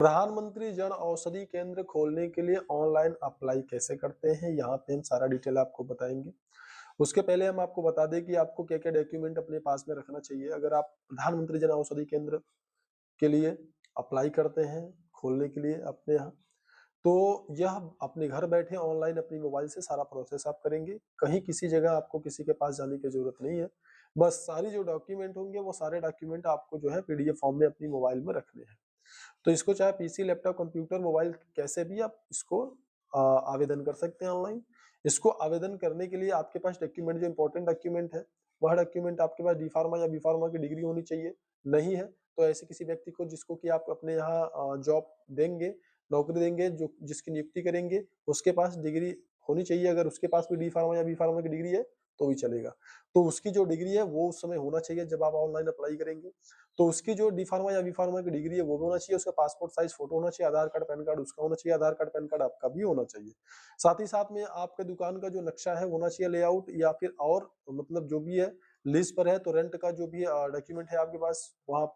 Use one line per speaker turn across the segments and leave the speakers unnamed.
प्रधानमंत्री जन औषधि केंद्र खोलने के लिए ऑनलाइन अप्लाई कैसे करते हैं, यहाँ पे हम सारा डिटेल आपको बताएंगे। उसके पहले हम आपको बता दें कि आपको क्या-क्या डॉक्यूमेंट अपने पास में रखना चाहिए। अगर आप प्रधानमंत्री जन औषधि केंद्र के लिए अप्लाई करते हैं, खोलने के लिए अपने यहाँ, तो यह अपने घर बैठे ऑनलाइन अपनी मोबाइल से सारा प्रोसेस आप करेंगे। कहीं किसी जगह आपको किसी के पास जाने की ज़रूरत नहीं है। बस सारी जो डॉक्यूमेंट होंगे, वो सारे डॉक्यूमेंट आपको जो है पीडीएफ फॉर्म में अपनी मोबाइल में रखने हैं। तो इसको चाहे पीसी, लैपटॉप, कंप्यूटर, मोबाइल कैसे भी आप इसको आवेदन कर सकते हैं ऑनलाइन। इसको आवेदन करने के लिए आपके पास डॉक्यूमेंट जो इम्पोर्टेंट डॉक्यूमेंट है, वह डॉक्यूमेंट आपके पास डी फार्मा या बी फार्मा की डिग्री होनी चाहिए। नहीं है तो ऐसे किसी व्यक्ति को जिसको कि आप अपने यहाँ जॉब देंगे, नौकरी देंगे, जो जिसकी नियुक्ति करेंगे, उसके पास डिग्री होनी चाहिए। अगर उसके पास भी डी फार्मा या बी फार्मा की डिग्री है तो भी चलेगा। तो उसकी जो डिग्री है वो उस समय होना चाहिए जब आप ऑनलाइन अप्लाई करेंगे। तो उसकी जो डी फार्मा या बी फार्मा की डिग्री है वो भी होना चाहिए, उसका पासपोर्ट साइज फोटो होना चाहिए, आधार कार्ड, पैन कार्ड उसका होना चाहिए, आधार कार्ड, पैन कार्ड आपका भी होना चाहिए। साथ ही साथ में आपके दुकान का जो नक्शा है होना चाहिए, लेआउट या फिर और मतलब जो भी है, लीज पर है तो रेंट का जो भी डॉक्यूमेंट है आपके पास वहाँ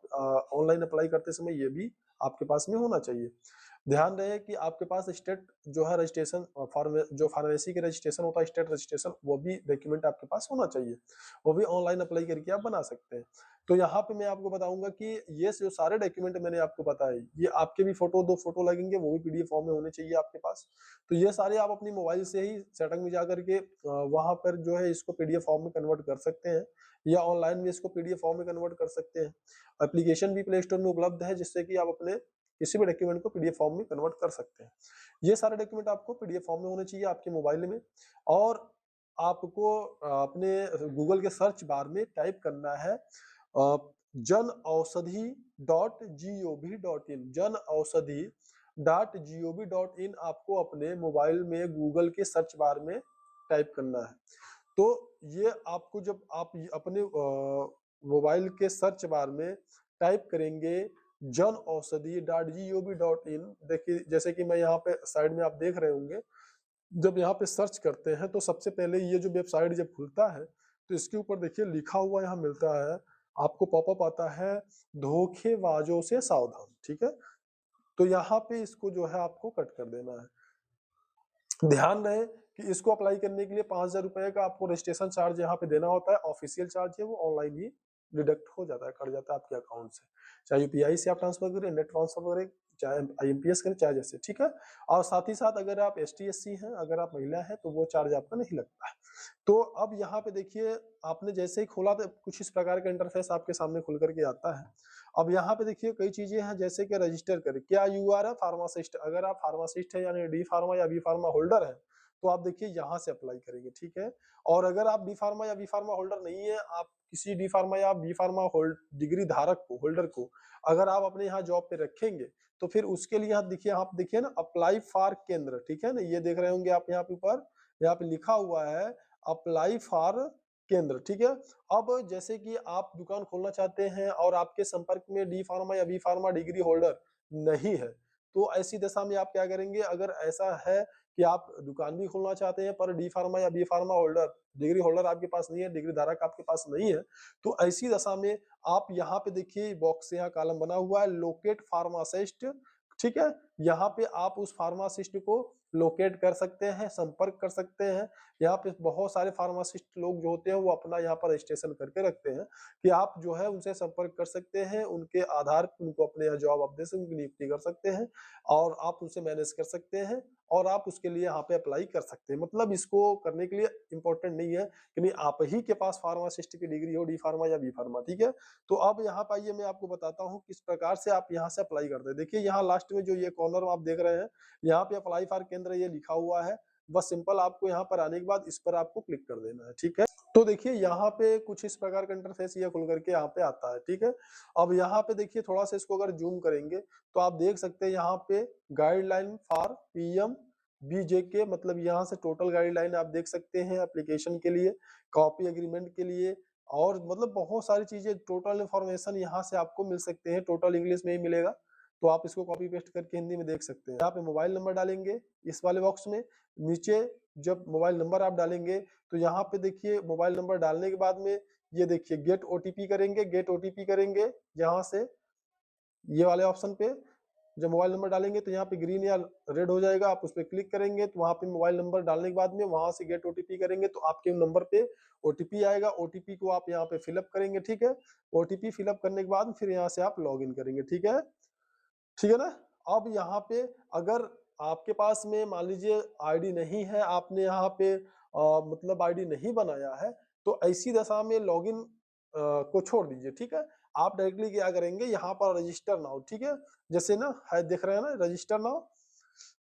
ऑनलाइन अप्लाई करते समय ये भी आपके पास में होना चाहिए। ध्यान रहे कि आपके पास स्टेट जो है रजिस्ट्रेशन जो फार्मेसी के रजिस्ट्रेशन होता है, स्टेट रजिस्ट्रेशन, वो भी डॉक्यूमेंट आपके पास होना चाहिए। वो भी ऑनलाइन अप्लाई करके आप बना सकते हैं। तो यहाँ पे मैं आपको बताऊंगा कि ये जो सारे डॉक्यूमेंट मैंने आपको बताए, ये आपके भी दो फोटो लगेंगे, वो भी पीडीएफ फॉर्म में होने चाहिए आपके पास। तो ये सारे आप अपनी मोबाइल से ही सेटिंग में जा करके वहां पर जो है इसको पीडीएफ फॉर्म में कन्वर्ट कर सकते हैं, या ऑनलाइन भी इसको पीडीएफ फॉर्म में कन्वर्ट कर सकते हैं। एप्लीकेशन भी प्ले स्टोर में उपलब्ध है जिससे कि आप अपने किसी भी डॉक्यूमेंट को पीडीएफ फॉर्म में कन्वर्ट कर सकते हैं। ये सारे डॉक्यूमेंट आपको पीडीएफ फॉर्म में होने चाहिए आपके मोबाइल में। और आपको अपने गूगल के सर्च बार में टाइप करना है जन औषधि .gov.in, जन औषधि .gov.in आपको अपने मोबाइल में गूगल के सर्च बार में टाइप करना है। तो ये आपको जब आप अपने मोबाइल के सर्च बार में टाइप करेंगे जन औषधि .gov.in, देखिए जैसे कि मैं यहाँ पे साइड में आप देख रहे होंगे, जब यहाँ पे सर्च करते हैं तो सबसे पहले ये जो वेबसाइट जब खुलता है तो इसके ऊपर देखिए लिखा हुआ यहाँ मिलता है, आपको पॉपअप आता है, धोखेबाजों से सावधान। ठीक है, तो यहाँ पे इसको जो है आपको कट कर देना है। ध्यान रहे कि इसको अप्लाई करने के लिए 5,000 रुपए का आपको रजिस्ट्रेशन चार्ज यहाँ पे देना होता है। ऑफिशियल चार्ज है वो ऑनलाइन ही डिडक्ट हो जाता है, कट जाता है आपके अकाउंट से। चाहे यूपीआई से आप ट्रांसफर करें, नेट ट्रांसफर करें, चाहे आईएमपीएस करें, चाहे जैसे। ठीक है, और साथ ही साथ अगर आप एसटी एससी हैं, अगर आप महिला हैं तो वो चार्ज आपका नहीं लगता है। तो अब यहाँ पे देखिए आपने जैसे ही खोला तो कुछ इस प्रकार का इंटरफेस आपके सामने खुल करके आता है। अब यहाँ पे देखिए कई चीजें हैं जैसे कि रजिस्टर करें, क्या यूआर है फार्मासिस्ट, अगर आप फार्मासिस्ट है यानी डी फार्मा या बी फार्मा होल्डर है तो आप देखिए यहाँ से अप्लाई करेंगे। ठीक है, और अगर आप डी फार्मा या बी फार्मा होल्डर नहीं है, आप किसी डी फार्मा या बी फार्मा डिग्री धारक को, होल्डर को अगर आप अपने यहाँ जॉब पे रखेंगे तो फिर उसके लिए आप देखिए ना अप्लाई फॉर केंद्र। ठीक है ना, ये देख रहे होंगे आप यहाँ पे ऊपर, यहाँ पे लिखा हुआ है अप्लाई फॉर केंद्र। ठीक है, अब जैसे कि आप दुकान खोलना चाहते हैं और आपके संपर्क में डी फार्मा या बी फार्मा डिग्री होल्डर नहीं है, तो ऐसी दशा में आप क्या करेंगे, अगर ऐसा है कि आप दुकान भी खोलना चाहते हैं पर डी फार्मा या B pharma holder degree holder आपके पास नहीं है, डिग्री धारक आपके पास नहीं है, तो ऐसी दशा में आप यहाँ पे देखिए बॉक्स से यहाँ कॉलम बना हुआ है लोकेट फार्मासिस्ट। ठीक है, यहाँ पे आप उस फार्मासिस्ट को लोकेट कर सकते हैं, संपर्क कर सकते हैं। यहाँ पे बहुत सारे फार्मासिस्ट लोग जो होते हैं वो अपना यहाँ पर रजिस्ट्रेशन करके रखते हैं कि आप जो है उनसे संपर्क कर सकते हैं, उनके आधार पर उनको अपने यहाँ जॉब अपने से उनकी नियुक्ति कर सकते हैं और आप उनसे मैनेज कर सकते हैं और आप उसके लिए यहाँ पे अप्लाई कर सकते हैं। मतलब इसको करने के लिए इम्पोर्टेंट नहीं है कि नहीं आप ही के पास फार्मासिस्ट की डिग्री हो, डी फार्मा या बी फार्मा। ठीक है, तो अब यहाँ पर आइए मैं आपको बताता हूँ किस प्रकार से आप यहाँ से अप्लाई करते हैं। देखिए यहाँ लास्ट में जो ये कॉर्नर आप देख रहे हैं, यहाँ पे अप्लाई फॉर केंद्र ये लिखा हुआ है। बस सिंपल आपको यहाँ पर आने के बाद इस पर आपको क्लिक कर देना है। ठीक है, तो देखिए यहाँ पे कुछ इस प्रकार का इंटरफेस ये खुल करके यहाँ पे आता है। ठीक है, अब यहाँ पे देखिए थोड़ा सा इसको अगर जूम करेंगे तो आप देख सकते हैं यहाँ पे गाइडलाइन फॉर पीएम बीजेके, मतलब यहाँ से टोटल गाइडलाइन आप देख सकते हैं एप्लीकेशन के लिए, कॉपी एग्रीमेंट के लिए, और मतलब बहुत सारी चीजें, टोटल इन्फॉर्मेशन यहाँ से आपको मिल सकते हैं। टोटल इंग्लिश में ही मिलेगा तो आप इसको कॉपी पेस्ट करके हिंदी में देख सकते हैं। यहाँ पे मोबाइल नंबर डालेंगे इस वाले बॉक्स में, नीचे जब मोबाइल नंबर आप डालेंगे तो यहाँ पे देखिए मोबाइल नंबर डालने के बाद में ये देखिए गेट ओटीपी करेंगे, गेट ओटीपी करेंगे यहाँ से ये वाले ऑप्शन पे। जब मोबाइल नंबर डालेंगे तो यहाँ पे ग्रीन या रेड हो जाएगा, आप उस पर क्लिक करेंगे तो वहाँ पे मोबाइल नंबर डालने के बाद में वहां से गेट ओटीपी करेंगे तो आपके नंबर पे ओटीपी आएगा। ओटीपी को आप यहाँ पे फिलअप करेंगे, ठीक है। ओटीपी फिलअप करने के बाद फिर यहाँ से आप लॉग इन करेंगे, ठीक है, ठीक है ना। अब यहाँ पे अगर आपके पास में मान लीजिए आईडी नहीं है, आपने यहाँ पे मतलब आईडी नहीं बनाया है, तो ऐसी दशा में लॉगिन को छोड़ दीजिए, ठीक है। आप डायरेक्टली क्या करेंगे, यहाँ पर रजिस्टर नाउ, ठीक है, जैसे ना है देख रहे हैं ना register now,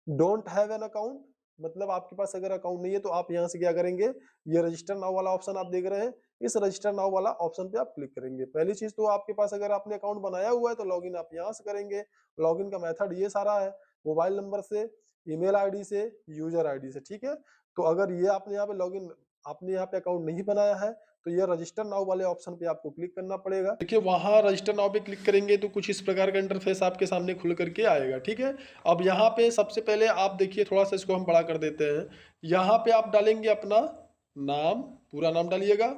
don't have an account, मतलब आपके पास अगर अकाउंट नहीं है तो आप यहाँ से क्या करेंगे, ये रजिस्टर नाउ वाला ऑप्शन आप देख रहे हैं, इस रजिस्टर नाउ वाला ऑप्शन पे आप क्लिक करेंगे। पहली चीज तो आपके पास अगर आपने अकाउंट बनाया हुआ है तो लॉगिन आप यहाँ से करेंगे। लॉगिन का मेथड ये सारा है, मोबाइल नंबर से, ईमेल आईडी से, यूजर आईडी से, ठीक है। तो अगर ये आपने यहाँ पे लॉगिन, आपने यहाँ पे अकाउंट नहीं बनाया है तो ये रजिस्टर नाउ वाले ऑप्शन पे आपको क्लिक करना पड़ेगा। देखिए वहां रजिस्टर नाउ पे क्लिक करेंगे तो कुछ इस प्रकार का इंटरफेस आपके सामने खुल करके आएगा, ठीक है। अब यहाँ पे सबसे पहले आप देखिए, थोड़ा सा इसको हम बड़ा कर देते हैं। यहाँ पे आप डालेंगे अपना नाम, पूरा नाम डालिएगा।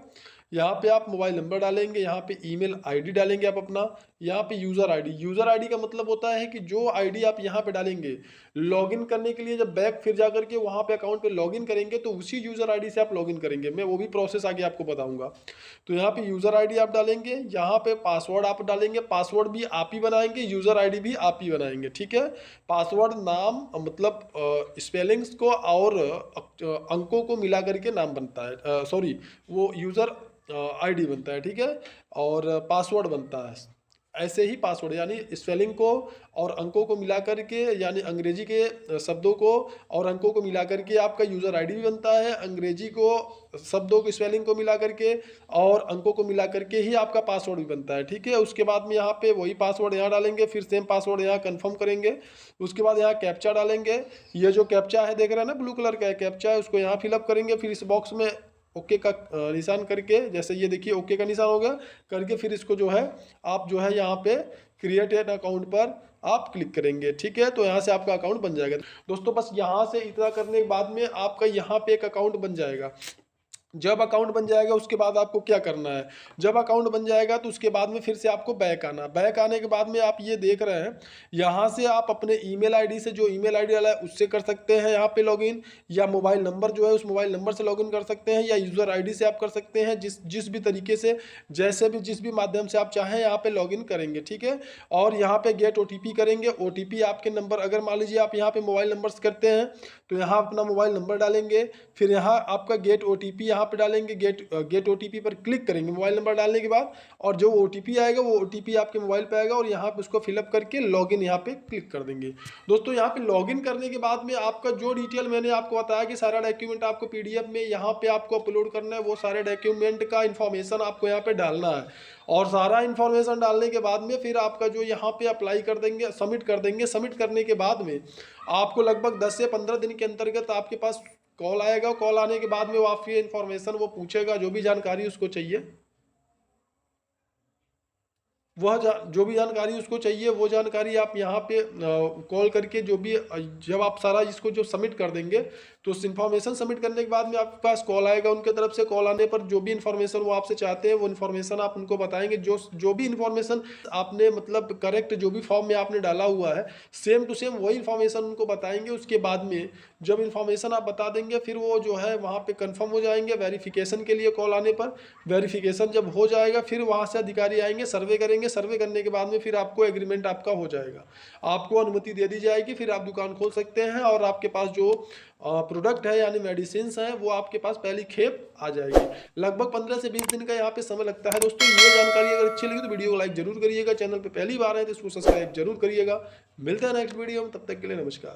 यहाँ पे आप मोबाइल नंबर डालेंगे, यहाँ पे ईमेल आईडी डालेंगे आप अपना, यहाँ पे यूजर आईडी। यूजर आईडी का मतलब होता है कि जो आईडी आप यहाँ पे डालेंगे लॉगिन करने के लिए, जब बैक फिर जा करके वहाँ पे अकाउंट पे लॉगिन करेंगे तो उसी यूजर आईडी से आप लॉगिन करेंगे। मैं वो भी प्रोसेस आगे आपको बताऊंगा। तो यहाँ पे यूजर आईडी आप डालेंगे, यहाँ पे पासवर्ड आप डालेंगे, पासवर्ड भी आप ही बनाएंगे, यूजर आईडी भी आप ही बनाएंगे, ठीक है। पासवर्ड नाम मतलब स्पेलिंग्स को और अंकों को मिला करके नाम बनता है, सॉरी वो यूजर आईडी बनता है, ठीक है, और पासवर्ड बनता है। ऐसे ही पासवर्ड यानी स्पेलिंग को और अंकों को मिला करके, यानी अंग्रेजी के शब्दों को और अंकों को मिला करके आपका यूजर आईडी भी बनता है। अंग्रेजी को शब्दों की स्पेलिंग को मिला करके और अंकों को मिला करके ही आपका पासवर्ड भी बनता है, ठीक है। उसके बाद में यहाँ पे वही पासवर्ड यहाँ डालेंगे, फिर सेम पासवर्ड यहाँ कंफर्म करेंगे। उसके बाद यहाँ कैप्चा डालेंगे, ये जो कैप्चा है देख रहे हैं ना ब्लू कलर का कैप्चा है, उसको यहाँ फिलअप करेंगे। फिर इस बॉक्स में ओके का निशान करके, जैसे ये देखिए ओके का निशान हो गया करके, फिर इसको जो है आप जो है यहाँ पे क्रिएट एन अकाउंट पर आप क्लिक करेंगे, ठीक है। तो यहाँ से आपका अकाउंट बन जाएगा। दोस्तों बस यहाँ से इतना करने के बाद में आपका यहाँ पे एक अकाउंट बन जाएगा। जब अकाउंट बन जाएगा उसके बाद आपको क्या करना है, जब अकाउंट बन जाएगा तो उसके बाद में फिर से आपको बैक आना। बैक आने के बाद में आप ये देख रहे हैं, यहाँ से आप अपने ईमेल आईडी से, जो ईमेल आईडी वाला है उससे कर सकते हैं यहाँ पे लॉगिन, या मोबाइल नंबर जो है उस मोबाइल नंबर से लॉगिन कर सकते हैं, या यूज़र आईडी से आप कर सकते हैं। जिस भी तरीके से, जैसे भी जिस भी माध्यम से आप चाहें यहाँ पे लॉगिन करेंगे, ठीक है। और यहाँ पे गेट ओटीपी करेंगे। ओटीपी आपके नंबर, अगर मान लीजिए आप यहाँ पे मोबाइल नंबर से करते हैं तो यहाँ अपना मोबाइल नंबर डालेंगे, फिर यहाँ आपका गेट ओटीपी यहाँ पे डालेंगे, गेट ओटीपी पर क्लिक करेंगे मोबाइल नंबर डालने के बाद, और जो ओटीपी आएगा वो ओटीपी आपके मोबाइल पे आएगा और यहाँ पे उसको फिलअप करके लॉगिन यहाँ पे क्लिक कर देंगे। दोस्तों यहाँ पे लॉगिन करने के बाद में आपका जो डिटेल मैंने आपको बताया कि सारा डॉक्यूमेंट आपको पीडीएफ में यहाँ पे आपको अपलोड करना है, वो सारे डॉक्यूमेंट का इन्फॉर्मेशन आपको यहाँ पे डालना है। और सारा इन्फॉर्मेशन डालने के बाद में फिर आपका जो यहाँ पे अप्लाई कर देंगे, सबमिट कर देंगे। सबमिट करने के बाद में आपको लगभग 10 से 15 दिन के अंतर्गत आपके पास कॉल आएगा। कॉल आने के बाद में वो आपकी इन्फॉर्मेशन वो पूछेगा, जो भी जानकारी उसको चाहिए, वह जो भी जानकारी उसको चाहिए वो जानकारी आप यहाँ पे कॉल करके, जो भी जब आप सारा इसको जो सबमिट कर देंगे तो उस इन्फॉर्मेशन सबमिट करने के बाद में आपके पास कॉल आएगा उनके तरफ से। कॉल आने पर जो भी इन्फॉर्मेशन वो आपसे चाहते हैं वो इन्फॉर्मेशन आप उनको बताएंगे। जो भी इन्फॉर्मेशन आपने मतलब करेक्ट जो भी फॉर्म में आपने डाला हुआ है, सेम टू सेम वही इन्फॉर्मेशन उनको बताएंगे। उसके बाद में जब इन्फॉर्मेशन आप बता देंगे फिर वो जो है वहाँ पे कंफर्म हो जाएंगे वेरिफिकेशन के लिए। कॉल आने पर वेरिफिकेशन जब हो जाएगा फिर वहाँ से अधिकारी आएंगे, सर्वे करेंगे। सर्वे करने के बाद में फिर आपको एग्रीमेंट आपका हो जाएगा, आपको अनुमति दे दी जाएगी, फिर आप दुकान खोल सकते हैं और आपके पास जो प्रोडक्ट है यानी मेडिसिन है वो आपके पास पहली खेप आ जाएगी। लगभग 15 से 20 दिन का यहाँ पे समय लगता है। दोस्तों ये जानकारी अगर अच्छी लगी तो वीडियो को लाइक जरूर करिएगा, चैनल पे पहली बार है तो इसको सब्सक्राइब जरूर करिएगा। मिलते हैं नेक्स्ट वीडियो में, तब तक के लिए नमस्कार।